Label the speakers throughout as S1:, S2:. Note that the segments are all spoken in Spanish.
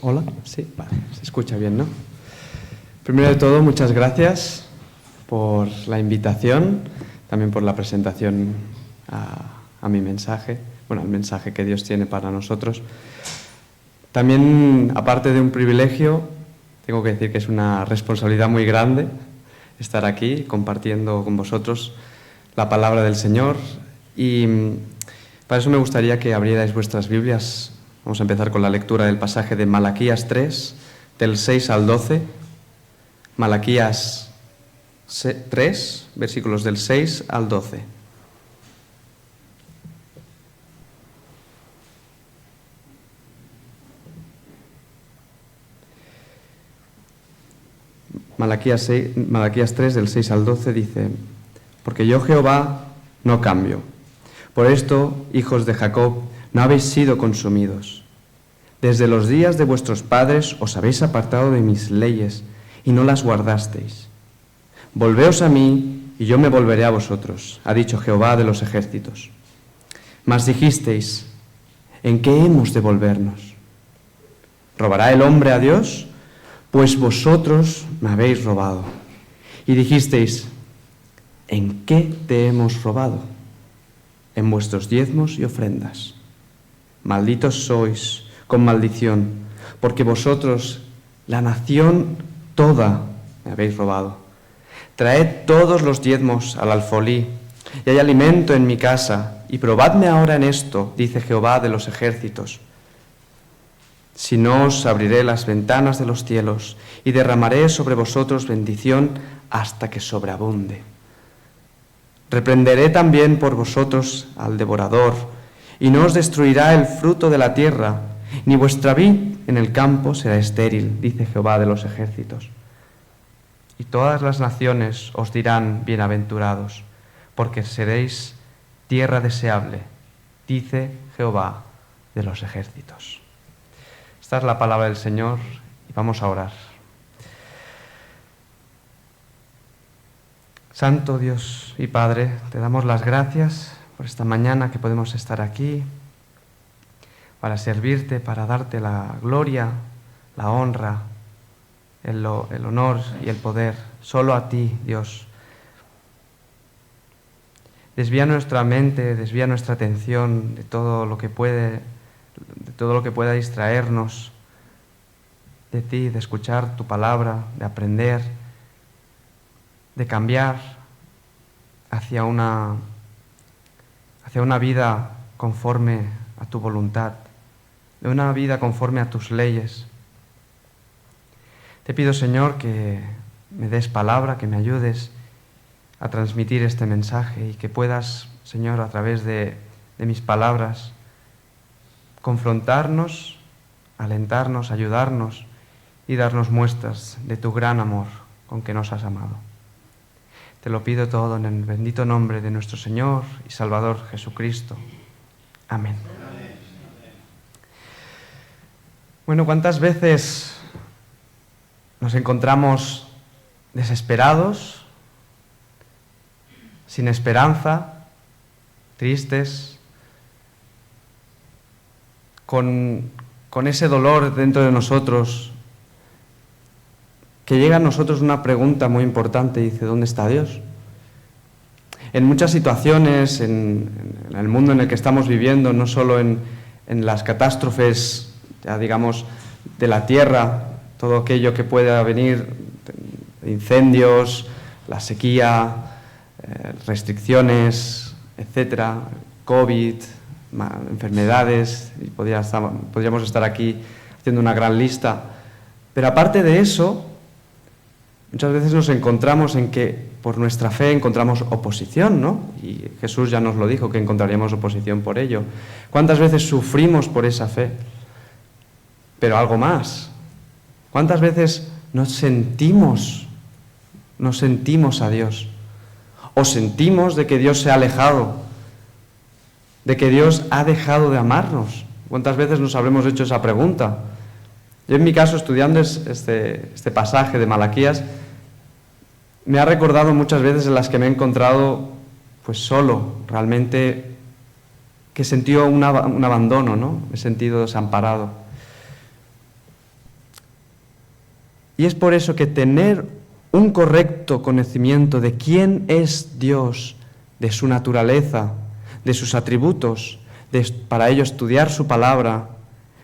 S1: Hola, sí, vale, se escucha bien, ¿no? Primero de todo, muchas gracias por la invitación, también por la presentación a mi mensaje, bueno, el mensaje que Dios tiene para nosotros. También, aparte de un privilegio, tengo que decir que es una responsabilidad muy grande estar aquí compartiendo con vosotros la palabra del Señor, y para eso me gustaría que abrierais vuestras Biblias. Vamos a empezar con la lectura del pasaje de Malaquías 3, del 6 al 12. Malaquías 3, versículos del 6 al 12. Malaquías 3, del 6 al 12 dice: Porque yo, Jehová, no cambio. Por esto, hijos de Jacob, no habéis sido consumidos. Desde los días de vuestros padres os habéis apartado de mis leyes y no las guardasteis. Volveos a mí y yo me volveré a vosotros, ha dicho Jehová de los ejércitos. Mas dijisteis: ¿en qué hemos de volvernos? ¿Robará el hombre a Dios? Pues vosotros me habéis robado. Y dijisteis: ¿en qué te hemos robado? En vuestros diezmos y ofrendas. Malditos sois con maldición, porque vosotros, la nación toda, me habéis robado. Traed todos los diezmos al alfolí, y hay alimento en mi casa, y probadme ahora en esto, dice Jehová de los ejércitos. Si no, os abriré las ventanas de los cielos, y derramaré sobre vosotros bendición hasta que sobreabunde. Reprenderé también por vosotros al devorador, y no os destruirá el fruto de la tierra, ni vuestra vid en el campo será estéril, dice Jehová de los ejércitos. Y todas las naciones os dirán bienaventurados, porque seréis tierra deseable, dice Jehová de los ejércitos. Esta es la palabra del Señor y vamos a orar. Santo Dios y Padre, te damos las gracias por esta mañana que podemos estar aquí para servirte, para darte la gloria, la honra, el honor y el poder. Solo a ti, Dios. Desvía nuestra mente, desvía nuestra atención de todo lo que pueda distraernos de ti, de escuchar tu palabra, de aprender, de cambiar hacia una vida conforme a tu voluntad, de una vida conforme a tus leyes. Te pido, Señor, que me des palabra, que me ayudes a transmitir este mensaje y que puedas, Señor, a través de mis palabras, confrontarnos, alentarnos, ayudarnos y darnos muestras de tu gran amor con que nos has amado. Te lo pido todo en el bendito nombre de nuestro Señor y Salvador Jesucristo. Amén. Bueno, ¿cuántas veces nos encontramos desesperados, sin esperanza, tristes, con ese dolor dentro de nosotros, que llega a nosotros una pregunta muy importante, dice: ¿dónde está Dios? En muchas situaciones, en el mundo en el que estamos viviendo, no solo en las catástrofes, ya digamos, de la tierra, todo aquello que pueda venir, incendios, la sequía, restricciones, etcétera, COVID, enfermedades, y podríamos estar aquí haciendo una gran lista. Pero aparte de eso, muchas veces nos encontramos en que por nuestra fe encontramos oposición, ¿no? Y Jesús ya nos lo dijo, que encontraríamos oposición por ello. ¿Cuántas veces sufrimos por esa fe? Pero algo más. ¿Cuántas veces nos sentimos a Dios? ¿O sentimos de que Dios se ha alejado? ¿De que Dios ha dejado de amarnos? ¿Cuántas veces nos habremos hecho esa pregunta? Yo en mi caso, estudiando este pasaje de Malaquías, me ha recordado muchas veces en las que me he encontrado pues solo, realmente, que he sentido un abandono, ¿no? Me he sentido desamparado. Y es por eso que tener un correcto conocimiento de quién es Dios, de su naturaleza, de sus atributos, para ello estudiar su palabra,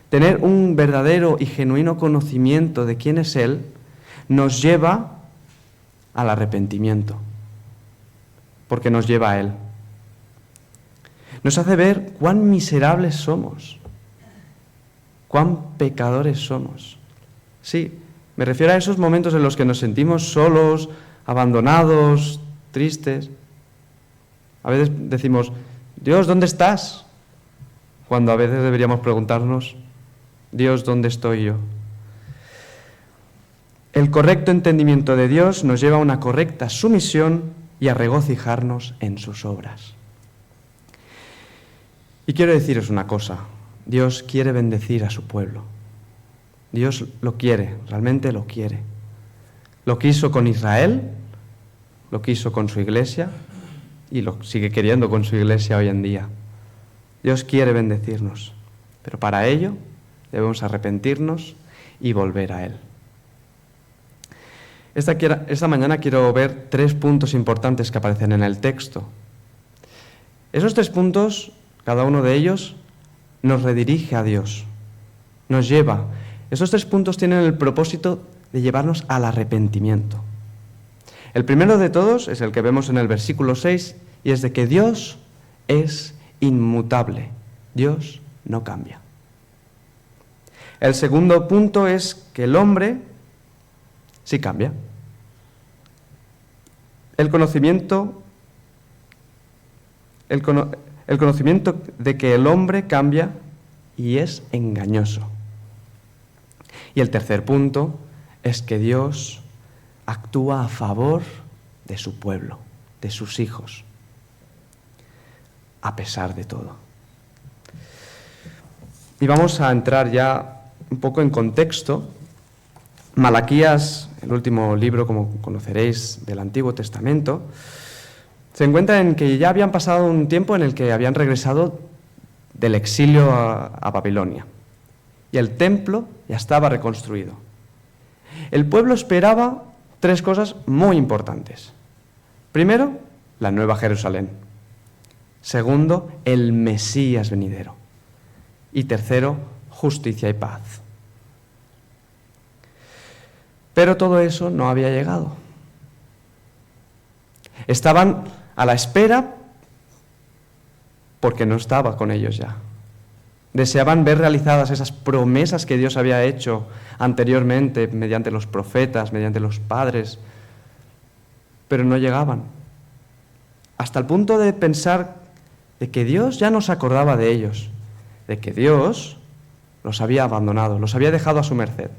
S1: tener un verdadero y genuino conocimiento de quién es Él, nos lleva al arrepentimiento, porque nos lleva a Él. Nos hace ver cuán miserables somos, cuán pecadores somos. Sí, me refiero a esos momentos en los que nos sentimos solos, abandonados, tristes. A veces decimos, Dios, ¿dónde estás? Cuando a veces deberíamos preguntarnos, Dios, ¿dónde estoy yo? El correcto entendimiento de Dios nos lleva a una correcta sumisión y a regocijarnos en sus obras. Y quiero deciros una cosa, Dios quiere bendecir a su pueblo. Dios lo quiere, realmente lo quiere. Lo quiso con Israel, lo quiso con su iglesia y lo sigue queriendo con su iglesia hoy en día. Dios quiere bendecirnos, pero para ello debemos arrepentirnos y volver a Él. Esta mañana quiero ver 3 puntos importantes que aparecen en el texto. Esos 3 puntos, cada uno de ellos, nos redirige a Dios, nos lleva. Esos 3 puntos tienen el propósito de llevarnos al arrepentimiento. El primero de todos es el que vemos en el versículo 6 y es de que Dios es inmutable. Dios no cambia. El segundo punto es que el hombre sí cambia. El conocimiento de que el hombre cambia y es engañoso. Y el tercer punto es que Dios actúa a favor de su pueblo, de sus hijos, a pesar de todo. Y vamos a entrar ya un poco en contexto. Malaquías, el último libro, como conoceréis, del Antiguo Testamento, se encuentra en que ya habían pasado un tiempo en el que habían regresado del exilio a Babilonia. Y el templo ya estaba reconstruido. El pueblo esperaba 3 cosas muy importantes. Primero, la Nueva Jerusalén. Segundo, el Mesías venidero. Y tercero, justicia y paz. Pero todo eso no había llegado. Estaban a la espera porque no estaba con ellos ya. Deseaban ver realizadas esas promesas que Dios había hecho anteriormente mediante los profetas, mediante los padres, pero no llegaban. Hasta el punto de pensar de que Dios ya no se acordaba de ellos, de que Dios los había abandonado, los había dejado a su merced.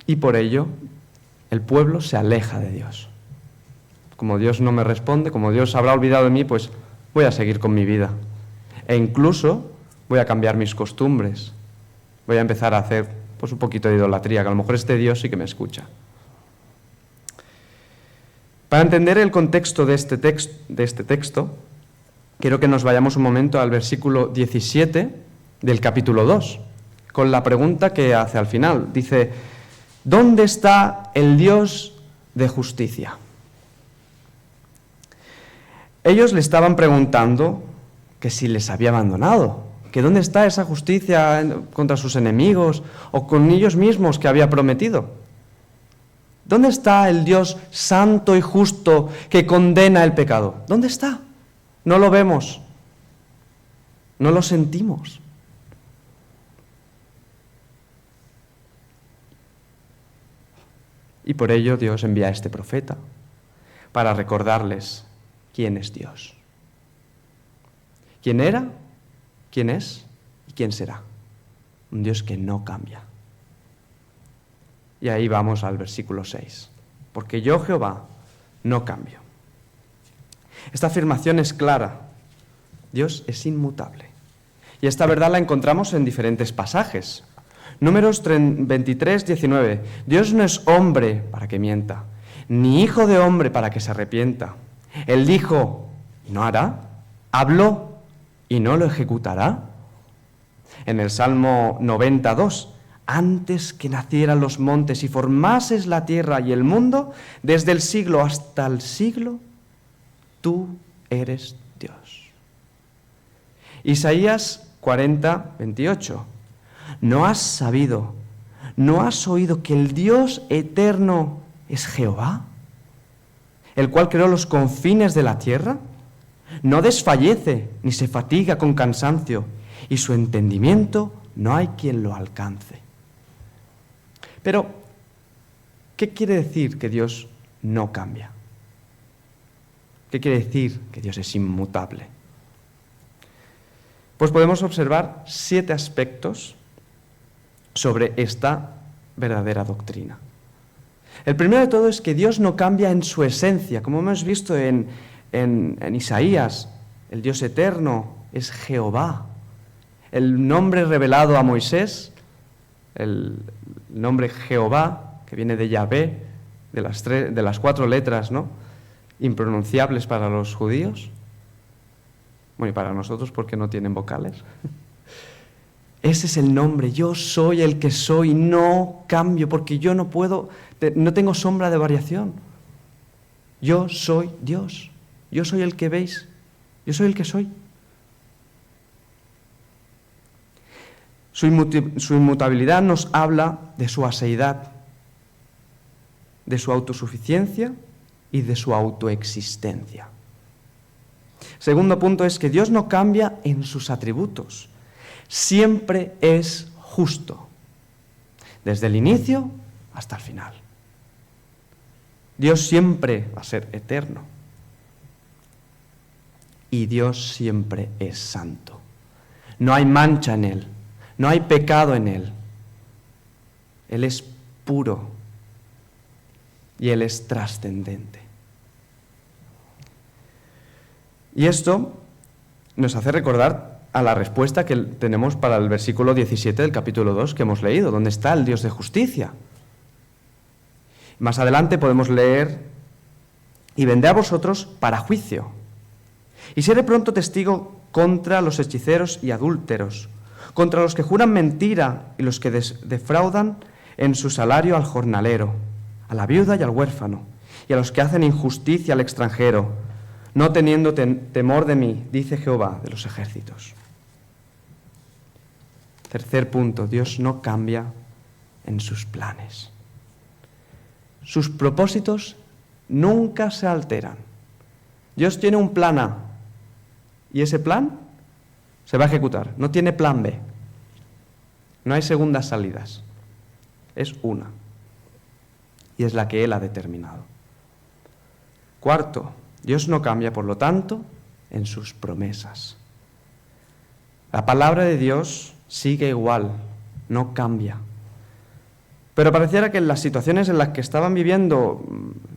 S1: Y por ello, el pueblo se aleja de Dios. Como Dios no me responde, como Dios habrá olvidado de mí, pues voy a seguir con mi vida. E incluso voy a cambiar mis costumbres. Voy a empezar a hacer pues, un poquito de idolatría, que a lo mejor este Dios sí que me escucha. Para entender el contexto de este texto, quiero que nos vayamos un momento al versículo 17 del capítulo 2, con la pregunta que hace al final. Dice, ¿dónde está el Dios de justicia? Ellos le estaban preguntando que si les había abandonado, que dónde está esa justicia contra sus enemigos o con ellos mismos que había prometido. ¿Dónde está el Dios santo y justo que condena el pecado? ¿Dónde está? No lo vemos, no lo sentimos. Y por ello Dios envía a este profeta para recordarles quién es Dios. ¿Quién era? ¿Quién es? ¿Y quién será? Un Dios que no cambia. Y ahí vamos al versículo 6. Porque yo, Jehová, no cambio. Esta afirmación es clara. Dios es inmutable. Y esta verdad la encontramos en diferentes pasajes. Números 23, 19. Dios no es hombre para que mienta, ni hijo de hombre para que se arrepienta. Él dijo, y no hará. Habló, y no lo ejecutará. En el Salmo 92, antes que nacieran los montes y formases la tierra y el mundo, desde el siglo hasta el siglo, tú eres Dios. Isaías 40, 28. ¿No has sabido, no has oído que el Dios eterno es Jehová, el cual creó los confines de la tierra? No desfallece ni se fatiga con cansancio, y su entendimiento no hay quien lo alcance. Pero, ¿qué quiere decir que Dios no cambia? ¿Qué quiere decir que Dios es inmutable? Pues podemos observar 7 aspectos sobre esta verdadera doctrina. El primero de todo es que Dios no cambia en su esencia, como hemos visto en Isaías. El Dios eterno es Jehová. El nombre revelado a Moisés, el nombre Jehová, que viene de Yahvé, de las 4 letras, ¿no?, impronunciables para los judíos. Bueno, y para nosotros porque no tienen vocales. Ese es el nombre. Yo soy el que soy, no cambio, porque yo no tengo sombra de variación. Yo soy Dios. Yo soy el que veis. Yo soy el que soy. Su inmutabilidad nos habla de su aseidad, de su autosuficiencia y de su autoexistencia. Segundo punto es que Dios no cambia en sus atributos. Siempre es justo, desde el inicio hasta el final. Dios siempre va a ser eterno. Y Dios siempre es santo. No hay mancha en Él. No hay pecado en Él. Él es puro y Él es trascendente. Y esto nos hace recordar a la respuesta que tenemos para el versículo 17 del capítulo 2 que hemos leído, donde está el Dios de justicia. Más adelante podemos leer: y vendré a vosotros para juicio, y seré pronto testigo contra los hechiceros y adúlteros, contra los que juran mentira y los que defraudan en su salario al jornalero, a la viuda y al huérfano, y a los que hacen injusticia al extranjero, no teniendo temor de mí, dice Jehová de los ejércitos. Tercer punto, Dios no cambia en sus planes. Sus propósitos nunca se alteran. Dios tiene un plan A y ese plan se va a ejecutar. No tiene plan B. No hay segundas salidas. Es una. Y es la que Él ha determinado. Cuarto, Dios no cambia, por lo tanto, en sus promesas. La palabra de Dios sigue igual, no cambia. Pero pareciera que en las situaciones en las que estaban viviendo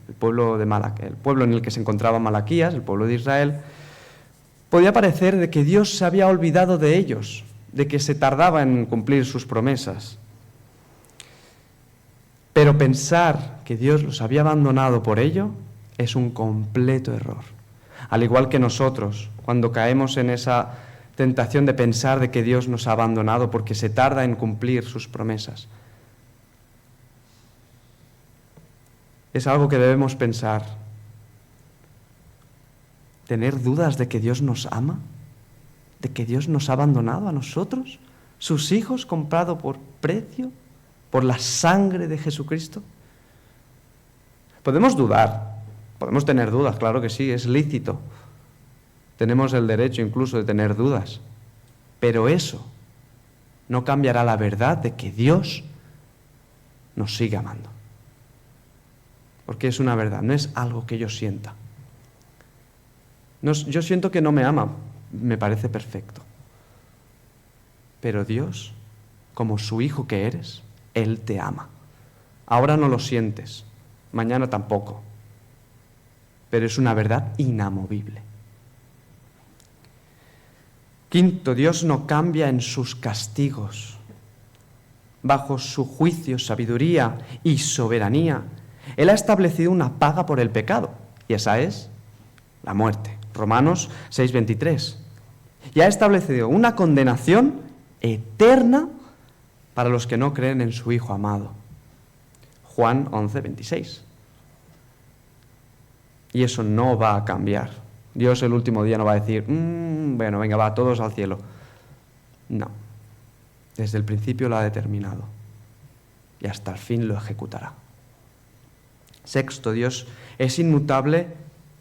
S1: el pueblo en el que se encontraba Malaquías, el pueblo de Israel, podía parecer de que Dios se había olvidado de ellos, de que se tardaba en cumplir sus promesas. Pero pensar que Dios los había abandonado por ello es un completo error. Al igual que nosotros, cuando caemos en esa tentación de pensar de que Dios nos ha abandonado porque se tarda en cumplir sus promesas. Es algo que debemos pensar. ¿Tener dudas de que Dios nos ama? ¿De que Dios nos ha abandonado a nosotros? ¿Sus hijos comprados por precio? ¿Por la sangre de Jesucristo? Podemos dudar. Podemos tener dudas, claro que sí, es lícito. Tenemos el derecho incluso de tener dudas. Pero eso no cambiará la verdad de que Dios nos sigue amando. Porque es una verdad, no es algo que yo sienta. Yo siento que no me ama, me parece perfecto. Pero Dios, como su hijo que eres, Él te ama. Ahora no lo sientes, mañana tampoco. Pero es una verdad inamovible. Quinto, Dios no cambia en sus castigos. Bajo su juicio, sabiduría y soberanía, Él ha establecido una paga por el pecado, y esa es la muerte. Romanos 6:23. Y ha establecido una condenación eterna para los que no creen en su Hijo amado. Juan 11:26. Y eso no va a cambiar. Dios el último día no va a decir, bueno, venga, va, todos al cielo. No. Desde el principio lo ha determinado. Y hasta el fin lo ejecutará. Sexto, Dios es inmutable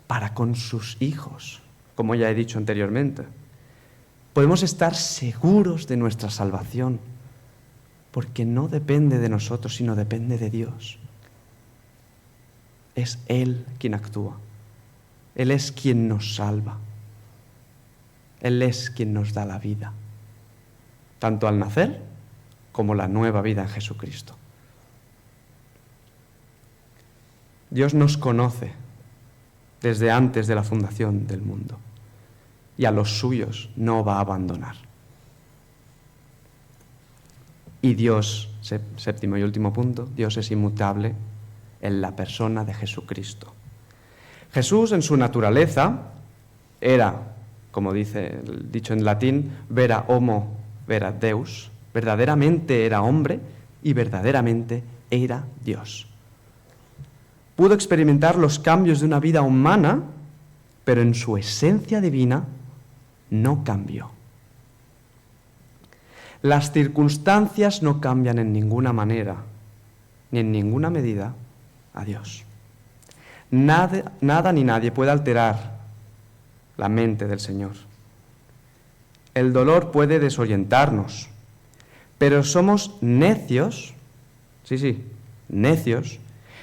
S1: para con sus hijos, como ya he dicho anteriormente. Podemos estar seguros de nuestra salvación, porque no depende de nosotros, sino depende de Dios. Es Él quien actúa. Él es quien nos salva. Él es quien nos da la vida, tanto al nacer como la nueva vida en Jesucristo. Dios nos conoce desde antes de la fundación del mundo y a los suyos no va a abandonar. Y Dios, séptimo y último punto, Dios es inmutable en la persona de Jesucristo. Jesús en su naturaleza era, como dice el dicho en latín, vera homo, vera Deus, verdaderamente era hombre y verdaderamente era Dios. Pudo experimentar los cambios de una vida humana, pero en su esencia divina no cambió. Las circunstancias no cambian en ninguna manera, ni en ninguna medida, a Dios. Nada ni nadie puede alterar la mente del Señor. El dolor puede desorientarnos, pero somos necios, necios,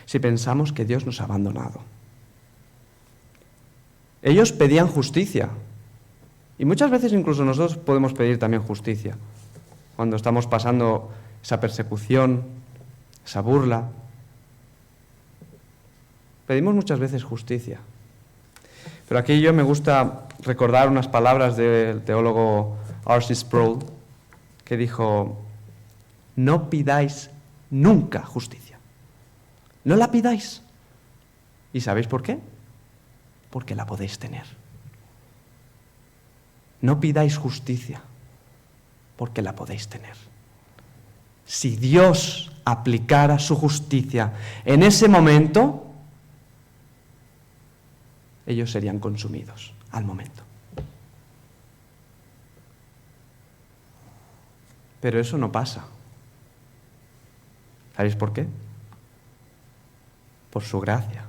S1: si pensamos que Dios nos ha abandonado. Ellos pedían justicia, y muchas veces incluso nosotros podemos pedir también justicia, cuando estamos pasando esa persecución, esa burla. Pedimos muchas veces justicia. Pero aquí me gusta recordar unas palabras del teólogo R.C. Sproul, que dijo, no pidáis nunca justicia. No la pidáis. ¿Y sabéis por qué? Porque la podéis tener. No pidáis justicia, porque la podéis tener. Si Dios aplicara su justicia en ese momento, ellos serían consumidos al momento. Pero eso no pasa. ¿Sabéis por qué? Por su gracia.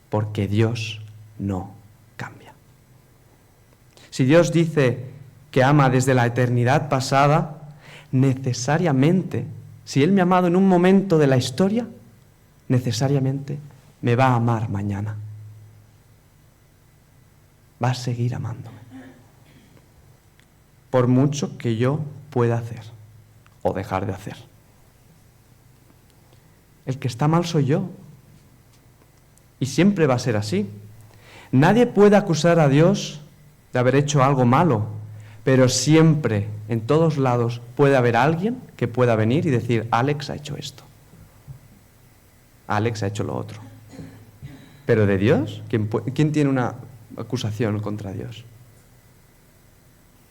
S1: Porque Dios no cambia. Si Dios dice que ama desde la eternidad pasada, necesariamente, si Él me ha amado en un momento de la historia, necesariamente me va a amar mañana. Va a seguir amándome. Por mucho que yo pueda hacer o dejar de hacer. El que está mal soy yo. Y siempre va a ser así. Nadie puede acusar a Dios de haber hecho algo malo, pero siempre, en todos lados, puede haber alguien que pueda venir y decir, Alex ha hecho esto. Alex ha hecho lo otro. Pero de Dios, ¿quién tiene una acusación contra Dios?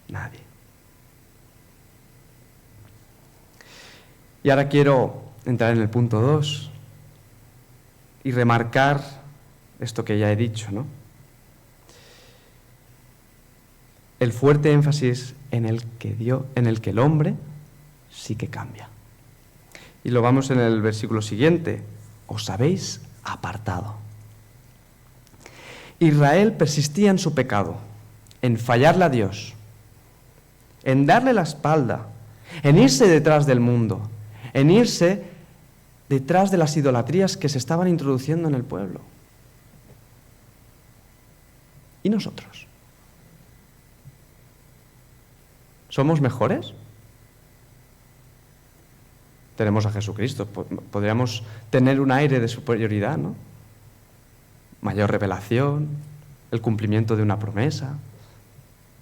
S1: Nadie. Y ahora quiero entrar en el punto 2 y remarcar esto que ya he dicho, ¿no? El fuerte énfasis en el que el hombre sí que cambia. Y lo vamos en el versículo siguiente. Os habéis apartado. Israel persistía en su pecado, en fallarle a Dios, en darle la espalda, en irse detrás del mundo, en irse detrás de las idolatrías que se estaban introduciendo en el pueblo. ¿Y nosotros? ¿Somos mejores? Tenemos a Jesucristo, podríamos tener un aire de superioridad, ¿no? Mayor revelación, el cumplimiento de una promesa.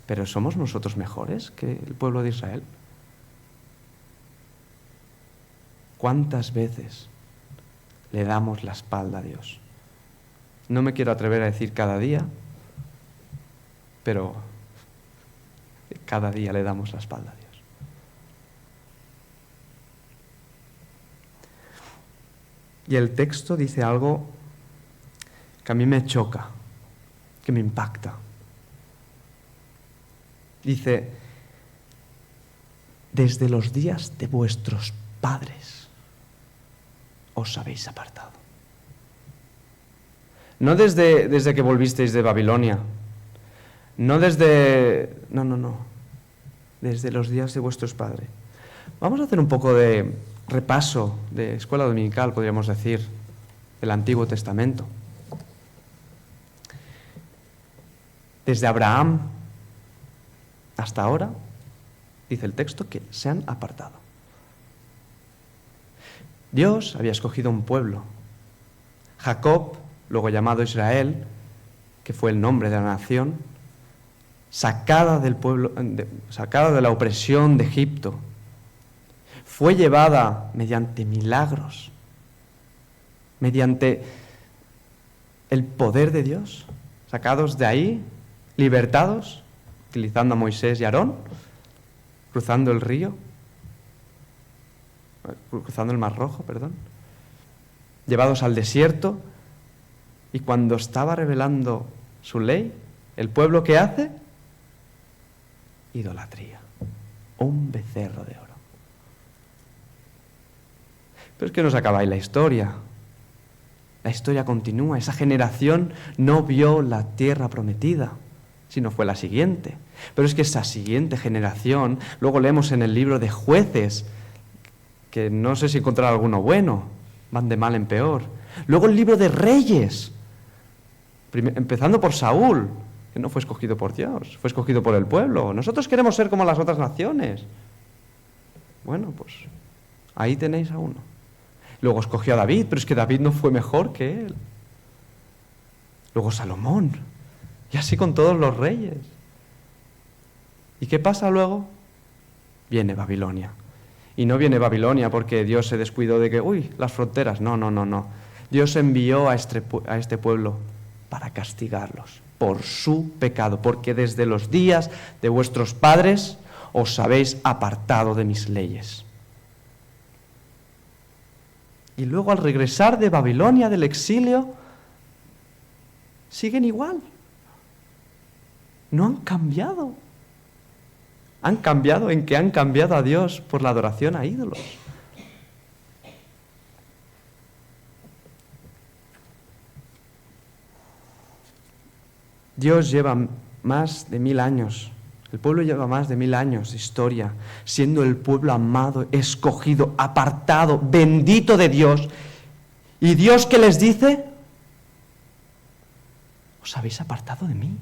S1: ¿Pero somos nosotros mejores que el pueblo de Israel? ¿Cuántas veces le damos la espalda a Dios? No me quiero atrever a decir cada día, pero cada día le damos la espalda a Dios. Y el texto dice algo que a mí me choca, que me impacta. Dice, desde los días de vuestros padres os habéis apartado. No desde que volvisteis de Babilonia. No. Desde los días de vuestros padres. Vamos a hacer un poco de repaso de escuela dominical, podríamos decir, del Antiguo Testamento. Desde Abraham hasta ahora, dice el texto, que se han apartado. Dios había escogido un pueblo. Jacob, luego llamado Israel, que fue el nombre de la nación, sacada de la opresión de Egipto, fue llevada mediante milagros, mediante el poder de Dios, sacados de ahí, libertados, utilizando a Moisés y Aarón, cruzando el Mar Rojo, llevados al desierto, y cuando estaba revelando su ley, ¿el pueblo qué hace? Idolatría, un becerro de oro. Pero es que no se acaba ahí la historia. La historia continúa. Esa generación no vio la tierra prometida, sino fue la siguiente. Pero es que esa siguiente generación, luego leemos en el libro de Jueces, que no sé si encontrar alguno bueno, van de mal en peor. Luego el libro de Reyes, empezando por Saúl, que no fue escogido por Dios, fue escogido por el pueblo. Nosotros queremos ser como las otras naciones. Bueno, pues ahí tenéis a uno. Luego escogió a David, pero es que David no fue mejor que él. Luego Salomón, y así con todos los reyes. ¿Y qué pasa luego? Viene Babilonia. Y no viene Babilonia porque Dios se descuidó de que, las fronteras. No. Dios envió a este pueblo para castigarlos por su pecado, porque desde los días de vuestros padres os habéis apartado de mis leyes. Y luego al regresar de Babilonia, del exilio, siguen igual. No han cambiado. Han cambiado en que han cambiado a Dios por la adoración a ídolos. Dios lleva más de 1000 años. El pueblo lleva más de 1000 años de historia, siendo el pueblo amado, escogido, apartado, bendito de Dios. ¿Y Dios qué les dice? Os habéis apartado de mí,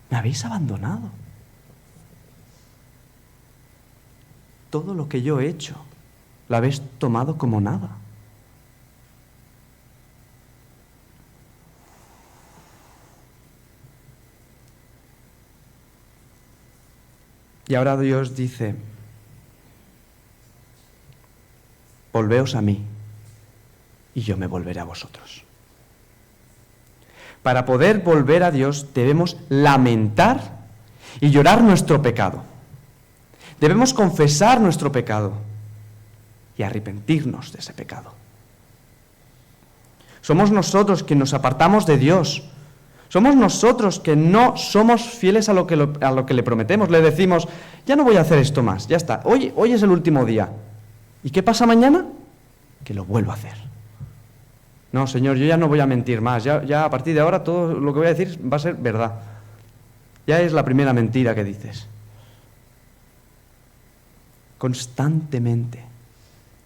S1: me habéis abandonado. Todo lo que yo he hecho, lo habéis tomado como nada. Y ahora Dios dice, volveos a mí y yo me volveré a vosotros. Para poder volver a Dios debemos lamentar y llorar nuestro pecado. Debemos confesar nuestro pecado y arrepentirnos de ese pecado. Somos nosotros quienes nos apartamos de Dios. Somos nosotros que no somos fieles a lo que le prometemos. Le decimos, ya no voy a hacer esto más, ya está. Hoy es el último día. ¿Y qué pasa mañana? Que lo vuelvo a hacer. No, Señor, yo ya no voy a mentir más. Ya a partir de ahora todo lo que voy a decir va a ser verdad. Ya es la primera mentira que dices. Constantemente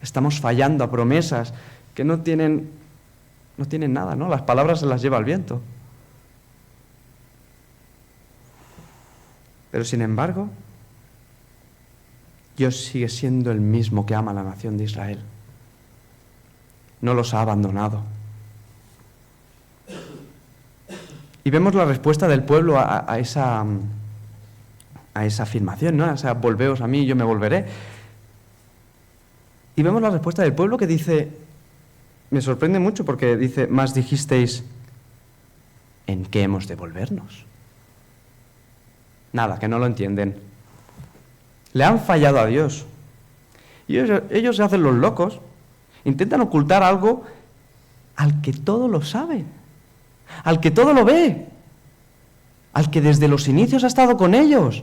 S1: estamos fallando a promesas que no tienen nada, ¿no? Las palabras se las lleva el viento. Pero sin embargo, Dios sigue siendo el mismo que ama a la nación de Israel. No los ha abandonado. Y vemos la respuesta del pueblo a esa afirmación, ¿no? O sea, volveos a mí y yo me volveré. Y vemos la respuesta del pueblo que dice, me sorprende mucho porque dice, más dijisteis, ¿en qué hemos de volvernos? Nada, que no lo entienden. Le han fallado a Dios. Y ellos se hacen los locos, intentan ocultar algo al que todo lo sabe, al que todo lo ve, al que desde los inicios ha estado con ellos,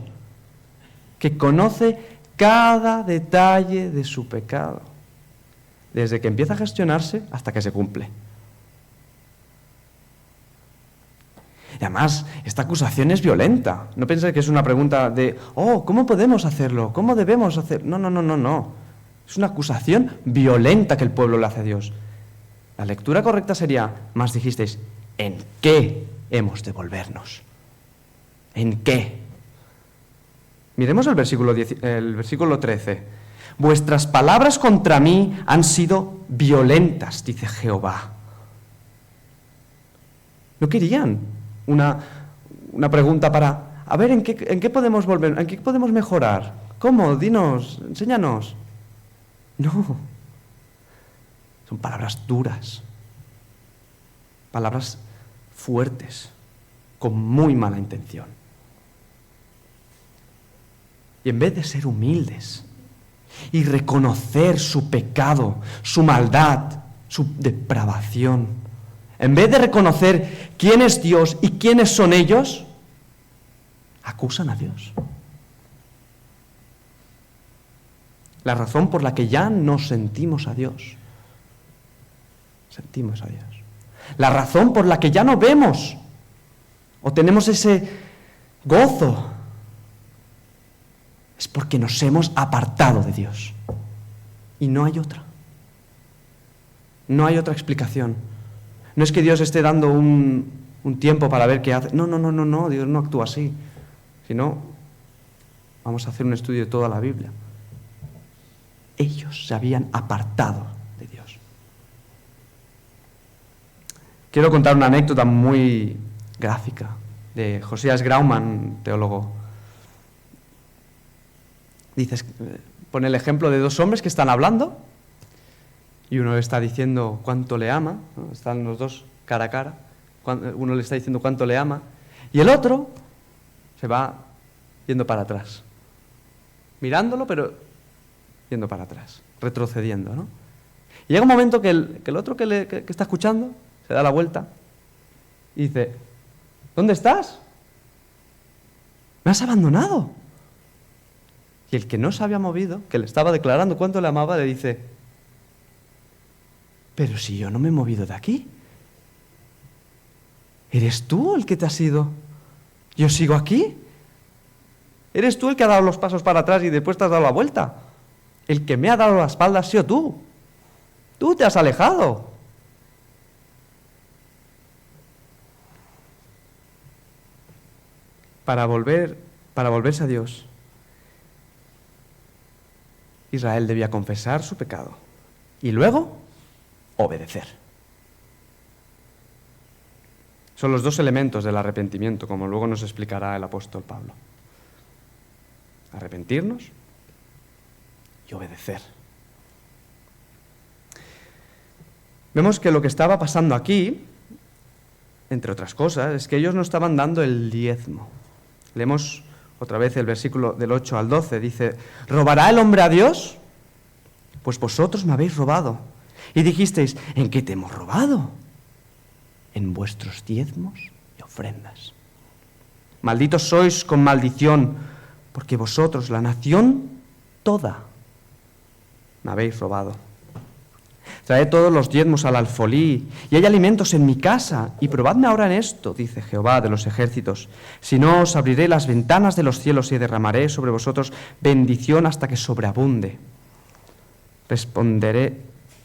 S1: que conoce cada detalle de su pecado, desde que empieza a gestionarse hasta que se cumple. Y además, esta acusación es violenta. No penséis que es una pregunta de, ¿cómo podemos hacerlo? ¿Cómo debemos hacerlo? No. Es una acusación violenta que el pueblo le hace a Dios. La lectura correcta sería, más dijisteis, ¿en qué hemos de volvernos? ¿En qué? Miremos el versículo 13. Vuestras palabras contra mí han sido violentas, dice Jehová. No querían una pregunta para, a ver, ¿en qué podemos volver? ¿En qué podemos mejorar? ¿Cómo? Dinos, enséñanos. No. Son palabras duras, palabras fuertes, con muy mala intención. Y en vez de ser humildes y reconocer su pecado, su maldad, su depravación, en vez de reconocer quién es Dios y quiénes son ellos, acusan a Dios. La razón por la que ya no sentimos a Dios. Sentimos a Dios. La razón por la que ya no vemos o tenemos ese gozo es porque nos hemos apartado de Dios. Y no hay otra. No hay otra explicación. No es que Dios esté dando un tiempo para ver qué hace. No, Dios no actúa así. Si no, vamos a hacer un estudio de toda la Biblia. Ellos se habían apartado de Dios. Quiero contar una anécdota muy gráfica de Josías Grauman, teólogo. Pone el ejemplo de dos hombres que están hablando y uno le está diciendo cuánto le ama, ¿no? Están los dos cara a cara, uno le está diciendo cuánto le ama y el otro se va yendo para atrás, mirándolo pero yendo para atrás, retrocediendo, ¿no? Y llega un momento que el otro que está escuchando se da la vuelta y dice, ¿dónde estás? ¿Me has abandonado? Y el que no se había movido, que le estaba declarando cuánto le amaba, le dice, pero si yo no me he movido de aquí. ¿Eres tú el que te has ido? ¿Yo sigo aquí? ¿Eres tú el que ha dado los pasos para atrás y después te has dado la vuelta? El que me ha dado la espalda ha sido tú. Tú te has alejado. Para volverse a Dios, Israel debía confesar su pecado y luego obedecer. Son los dos elementos del arrepentimiento, como luego nos explicará el apóstol Pablo. Arrepentirnos y obedecer. Vemos que lo que estaba pasando aquí, entre otras cosas, es que ellos no estaban dando el diezmo. Leemos otra vez el versículo del 8 al 12, dice, ¿robará el hombre a Dios? Pues vosotros me habéis robado. Y dijisteis, ¿en qué te hemos robado? En vuestros diezmos y ofrendas. Malditos sois con maldición, porque vosotros, la nación toda, me habéis robado. Traed todos los diezmos al alfolí, y hay alimentos en mi casa, y probadme ahora en esto, dice Jehová de los ejércitos. Si no, os abriré las ventanas de los cielos y derramaré sobre vosotros bendición hasta que sobreabunde.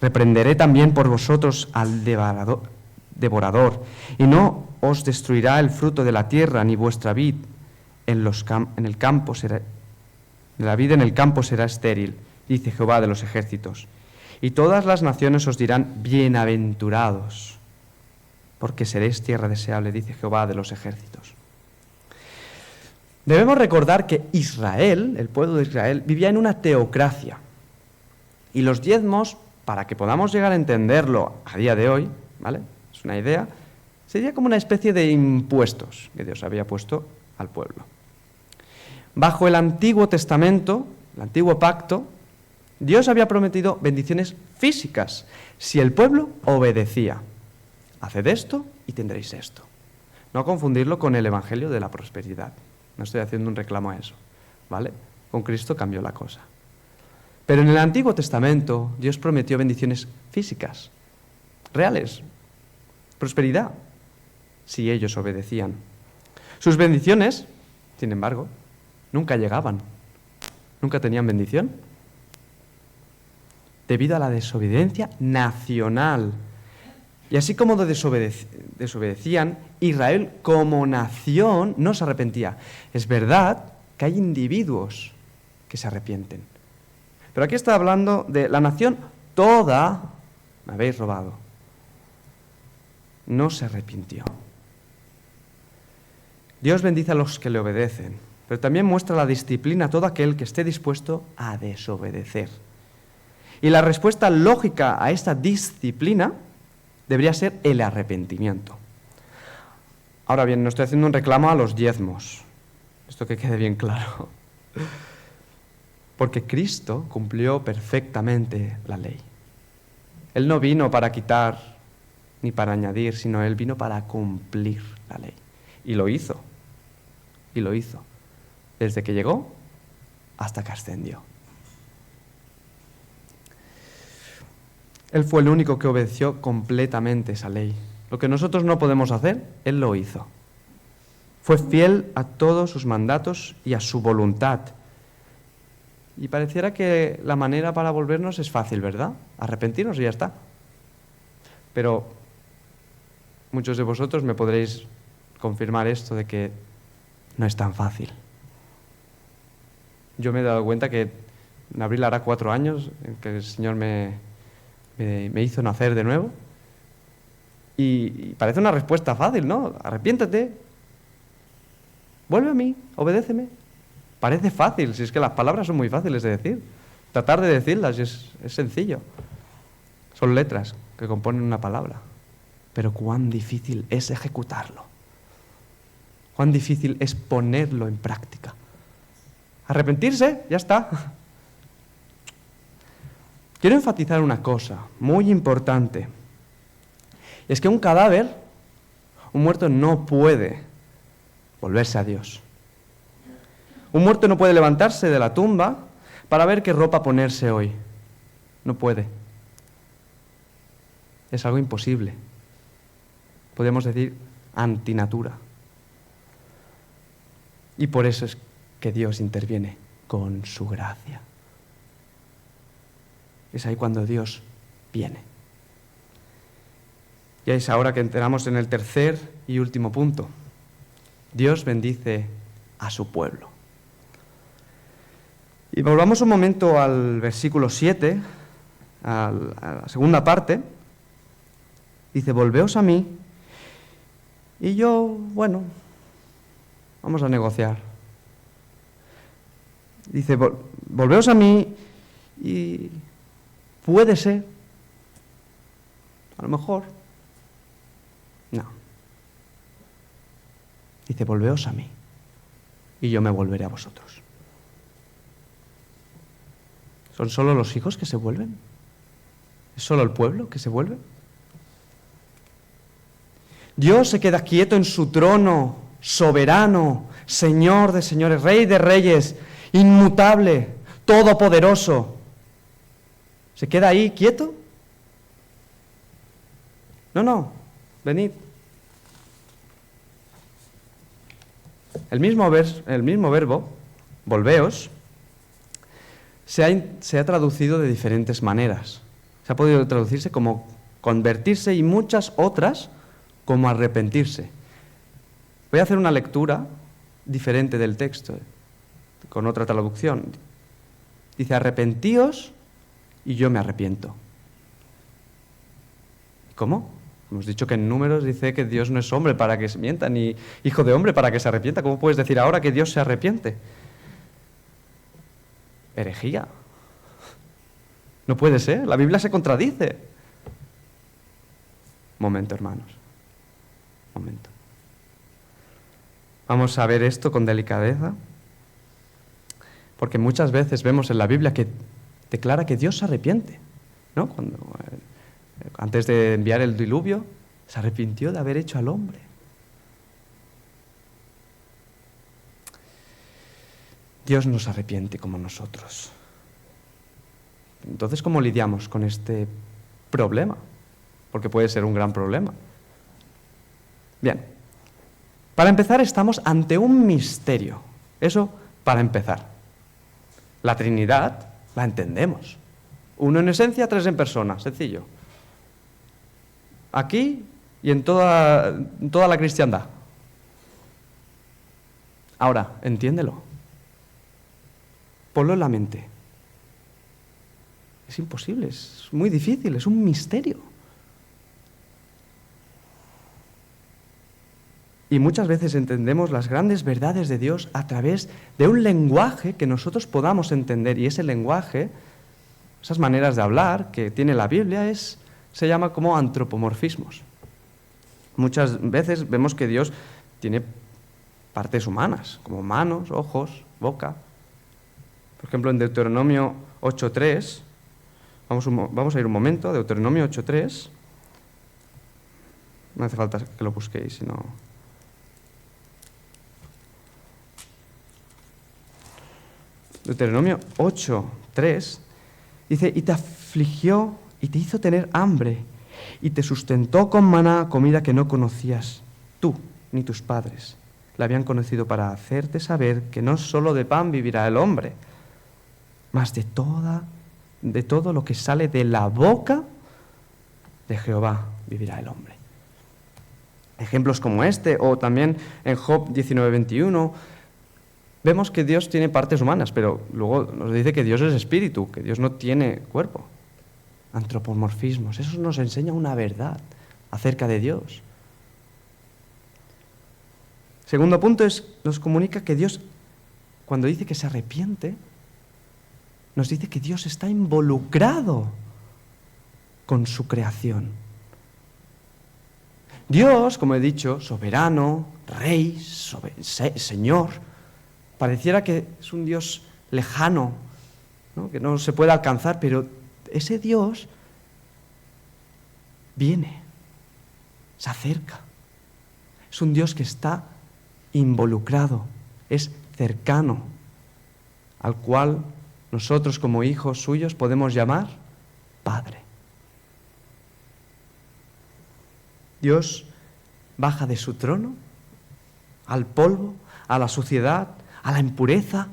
S1: Reprenderé también por vosotros al devorador, y no os destruirá el fruto de la tierra, ni vuestra vid la vid en el campo será estéril, dice Jehová de los ejércitos. Y todas las naciones os dirán, bienaventurados, porque seréis tierra deseable, dice Jehová de los ejércitos. Debemos recordar que Israel, el pueblo de Israel, vivía en una teocracia. Y los diezmos, para que podamos llegar a entenderlo a día de hoy, ¿vale? Es una idea, sería como una especie de impuestos que Dios había puesto al pueblo. Bajo el Antiguo Testamento, el Antiguo Pacto, Dios había prometido bendiciones físicas si el pueblo obedecía. haced esto y tendréis esto. No confundirlo con el evangelio de la prosperidad. No estoy haciendo un reclamo a eso, ¿vale? Con Cristo cambió la cosa. Pero en el Antiguo Testamento Dios prometió bendiciones físicas, reales, prosperidad, si ellos obedecían. Sus bendiciones, sin embargo, nunca llegaban, nunca tenían bendición, debido a la desobediencia nacional. Y así como desobedecían, Israel como nación no se arrepentía. Es verdad que hay individuos que se arrepienten. Pero aquí está hablando de la nación toda, me habéis robado. No se arrepintió. Dios bendice a los que le obedecen, pero también muestra la disciplina a todo aquel que esté dispuesto a desobedecer. Y la respuesta lógica a esta disciplina debería ser el arrepentimiento. Ahora bien, no estoy haciendo un reclamo a los diezmos. Esto que quede bien claro. Porque Cristo cumplió perfectamente la ley. Él no vino para quitar ni para añadir, sino Él vino para cumplir la ley. Y lo hizo. Y lo hizo. Desde que llegó hasta que ascendió. Él fue el único que obedeció completamente esa ley. Lo que nosotros no podemos hacer, Él lo hizo. Fue fiel a todos sus mandatos y a su voluntad. Y pareciera que la manera para volvernos es fácil, ¿verdad? Arrepentirnos y ya está. Pero muchos de vosotros me podréis confirmar esto de que no es tan fácil. Yo me he dado cuenta que en abril hará 4 años que el Señor me hizo nacer de nuevo. Y parece una respuesta fácil, ¿no? Arrepiéntete, vuelve a mí, obedéceme. Parece fácil, si es que las palabras son muy fáciles de decir. Tratar de decirlas es sencillo. Son letras que componen una palabra. Pero cuán difícil es ejecutarlo. Cuán difícil es ponerlo en práctica. Arrepentirse, ya está. Quiero enfatizar una cosa muy importante. Es que un cadáver, un muerto no puede volverse a Dios. Un muerto no puede levantarse de la tumba para ver qué ropa ponerse hoy. No puede. Es algo imposible. Podemos decir antinatura. Y por eso es que Dios interviene con su gracia. Es ahí cuando Dios viene. Y es ahora que entramos en el tercer y último punto. Dios bendice a su pueblo. Y volvamos un momento al versículo 7, a la segunda parte. Dice, volveos a mí. Y yo, bueno, vamos a negociar. Dice, volveos a mí y puede ser, a lo mejor, no. Dice, volveos a mí y yo me volveré a vosotros. ¿Son solo los hijos que se vuelven? ¿Es solo el pueblo que se vuelve? Dios se queda quieto en su trono, soberano, Señor de señores, Rey de reyes, inmutable, todopoderoso. ¿Se queda ahí quieto? No, venid. El mismo verbo, volveos, se ha traducido de diferentes maneras. Se ha podido traducirse como convertirse y muchas otras como arrepentirse. Voy a hacer una lectura diferente del texto, con otra traducción. Dice, arrepentíos y yo me arrepiento. ¿Cómo? Hemos dicho que en Números dice que Dios no es hombre para que se mienta, ni hijo de hombre para que se arrepienta. ¿Cómo puedes decir ahora que Dios se arrepiente? Herejía. No puede ser, la Biblia se contradice. Momento, hermanos. Momento. Vamos a ver esto con delicadeza, porque muchas veces vemos en la Biblia que declara que Dios se arrepiente, ¿no? Antes de enviar el diluvio, Se arrepintió de haber hecho al hombre. Dios no se arrepiente como nosotros. Entonces, ¿cómo lidiamos con este problema? Porque puede ser un gran problema. Bien, para empezar estamos ante un misterio. Eso para empezar. La Trinidad la entendemos. Uno en esencia, tres en persona, sencillo. Aquí y en toda la cristiandad. Ahora, entiéndelo. Ponlo en la mente. Es imposible, es muy difícil, es un misterio. Y muchas veces entendemos las grandes verdades de Dios a través de un lenguaje que nosotros podamos entender. Y ese lenguaje, esas maneras de hablar que tiene la Biblia, se llama como antropomorfismos. Muchas veces vemos que Dios tiene partes humanas, como manos, ojos, boca. Por ejemplo, en Deuteronomio 8.3, vamos a ir un momento, Deuteronomio 8.3. No hace falta que lo busquéis, sino... Deuteronomio 8.3 dice, y te afligió y te hizo tener hambre y te sustentó con maná, comida que no conocías tú ni tus padres. La habían conocido para hacerte saber que no solo de pan vivirá el hombre, mas de todo lo que sale de la boca de Jehová vivirá el hombre. Ejemplos como este, o también en Job 19:21, vemos que Dios tiene partes humanas, pero luego nos dice que Dios es espíritu, que Dios no tiene cuerpo. Antropomorfismos, eso nos enseña una verdad acerca de Dios. Segundo punto nos comunica que Dios, cuando dice que se arrepiente, nos dice que Dios está involucrado con su creación. Dios, como he dicho, soberano, rey, Señor, pareciera que es un Dios lejano, ¿no? Que no se puede alcanzar, pero ese Dios viene, se acerca. Es un Dios que está involucrado, es cercano, al cual nosotros como hijos suyos podemos llamar Padre. Dios baja de su trono al polvo, a la suciedad, a la impureza,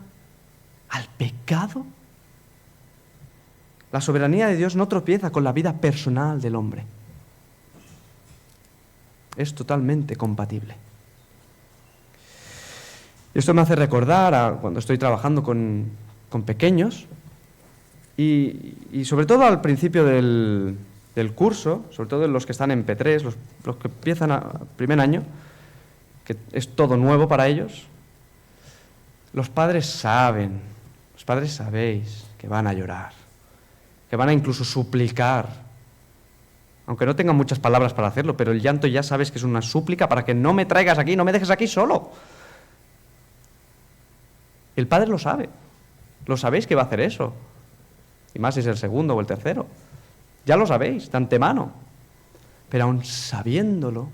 S1: al pecado. La soberanía de Dios no tropieza con la vida personal del hombre. Es totalmente compatible. Esto me hace recordar a cuando estoy trabajando con pequeños y sobre todo al principio del curso, sobre todo los que están en P3, los que empiezan primer año, que es todo nuevo para ellos. Los padres sabéis que van a llorar, que van a incluso suplicar, aunque no tengan muchas palabras para hacerlo, pero el llanto ya sabes que es una súplica para que no me traigas aquí, no me dejes aquí solo. El padre lo sabe, lo sabéis que va a hacer eso, y más si es el segundo o el tercero, ya lo sabéis de antemano, pero aun sabiéndolo,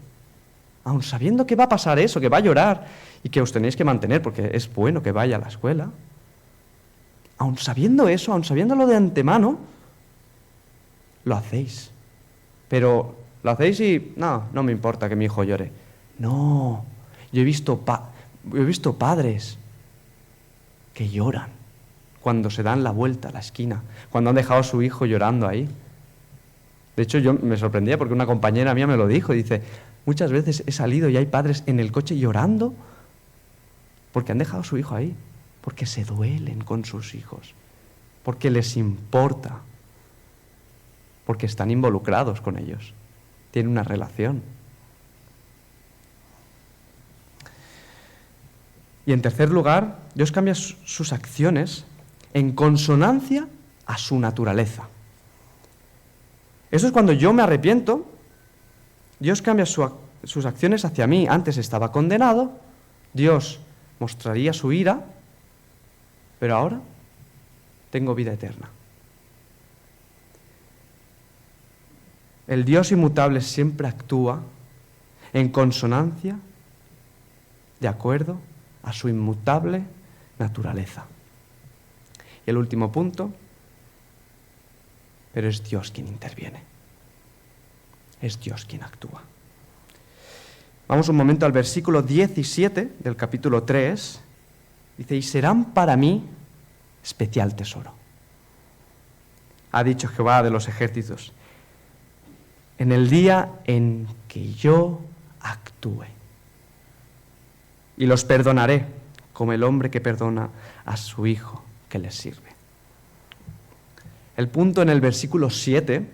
S1: aun sabiendo que va a pasar eso, que va a llorar y que os tenéis que mantener porque es bueno que vaya a la escuela, aun sabiendo eso, aun sabiéndolo de antemano, lo hacéis. Pero lo hacéis y no me importa que mi hijo llore. No, yo he visto padres que lloran cuando se dan la vuelta a la esquina, cuando han dejado a su hijo llorando ahí. De hecho, yo me sorprendía porque una compañera mía me lo dijo, dice, muchas veces he salido y hay padres en el coche llorando porque han dejado a su hijo ahí, porque se duelen con sus hijos, porque les importa, porque están involucrados con ellos, tienen una relación. Y en tercer lugar, Dios cambia sus acciones en consonancia a su naturaleza. Eso es cuando yo me arrepiento, Dios cambia sus acciones hacia mí. Antes estaba condenado, Dios mostraría su ira, pero ahora tengo vida eterna. el Dios inmutable siempre actúa en consonancia, de acuerdo a su inmutable naturaleza. Y el último punto, pero es Dios quien interviene. Es Dios quien actúa. Vamos un momento al versículo 17 del capítulo 3. Dice, y serán para mí especial tesoro. Ha dicho Jehová de los ejércitos, en el día en que yo actúe. Y los perdonaré, como el hombre que perdona a su hijo que le sirve. El punto en el versículo 7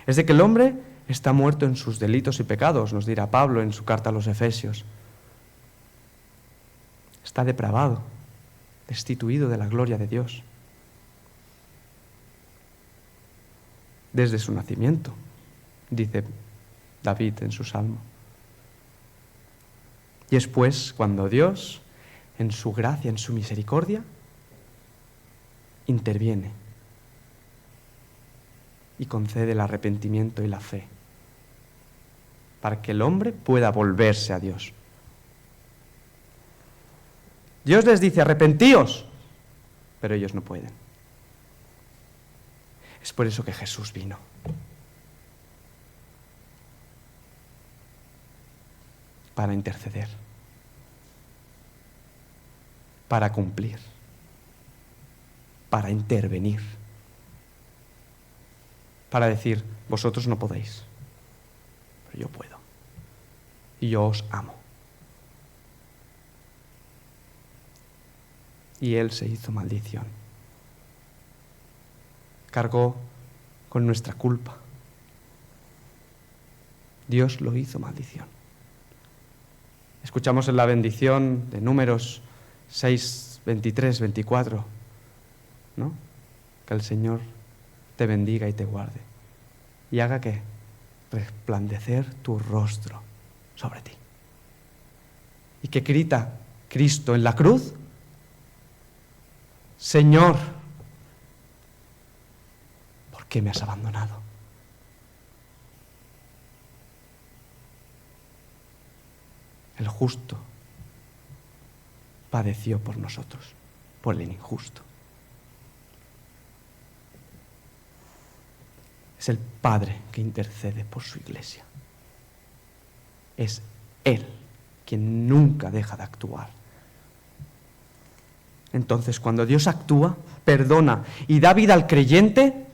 S1: es de que el hombre está muerto en sus delitos y pecados, nos dirá Pablo en su carta a los Efesios. Está depravado, destituido de la gloria de Dios. Desde su nacimiento, dice David en su salmo. Y es pues cuando Dios, en su gracia, en su misericordia, interviene y concede el arrepentimiento y la fe para que el hombre pueda volverse a Dios. Dios les dice, arrepentíos, pero ellos no pueden. Es por eso que Jesús vino. Para interceder, para cumplir, para intervenir, para decir, vosotros no podéis, pero yo puedo, y yo os amo. Y Él se hizo maldición, cargó con nuestra culpa. Dios lo hizo maldición. Escuchamos en la bendición de Números 6, 23, 24, ¿no? Que el Señor te bendiga y te guarde y haga que resplandecer tu rostro sobre ti. Y que grita Cristo en la cruz, Señor, ¿por qué me has abandonado? El justo padeció por nosotros, por el injusto. Es el Padre que intercede por su iglesia. Es Él quien nunca deja de actuar. Entonces, cuando Dios actúa, perdona y da vida al creyente,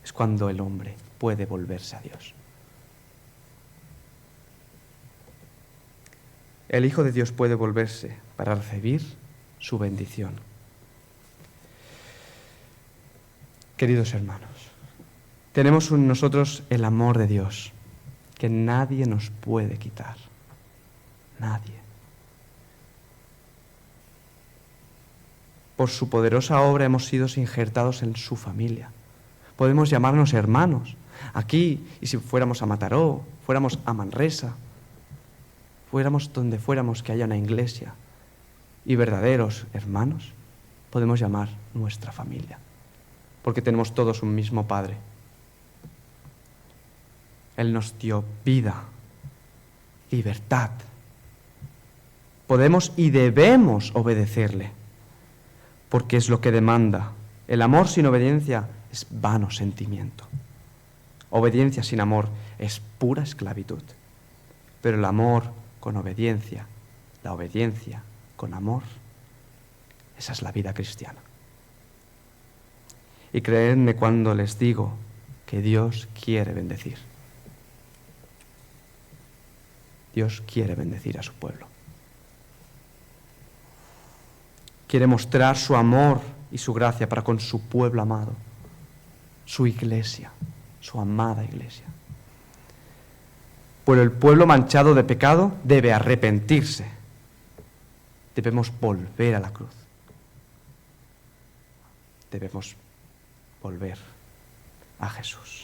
S1: es cuando el hombre puede volverse a Dios. El Hijo de Dios puede volverse para recibir su bendición. Queridos hermanos, tenemos en nosotros el amor de Dios, que nadie nos puede quitar. Nadie. Por su poderosa obra hemos sido injertados en su familia. Podemos llamarnos hermanos. Aquí, y si fuéramos a Mataró, fuéramos a Manresa, fuéramos donde fuéramos que haya una iglesia y verdaderos hermanos, podemos llamar nuestra familia, porque tenemos todos un mismo Padre. Él nos dio vida, libertad. Podemos y debemos obedecerle, porque es lo que demanda. El amor sin obediencia es vano sentimiento. Obediencia sin amor es pura esclavitud, pero el amor con obediencia, la obediencia con amor, esa es la vida cristiana. Y creedme cuando les digo que Dios quiere bendecir. Dios quiere bendecir a su pueblo. Quiere mostrar su amor y su gracia para con su pueblo amado, su iglesia, su amada iglesia. Pero el pueblo manchado de pecado debe arrepentirse. Debemos volver a la cruz. Debemos volver a Jesús.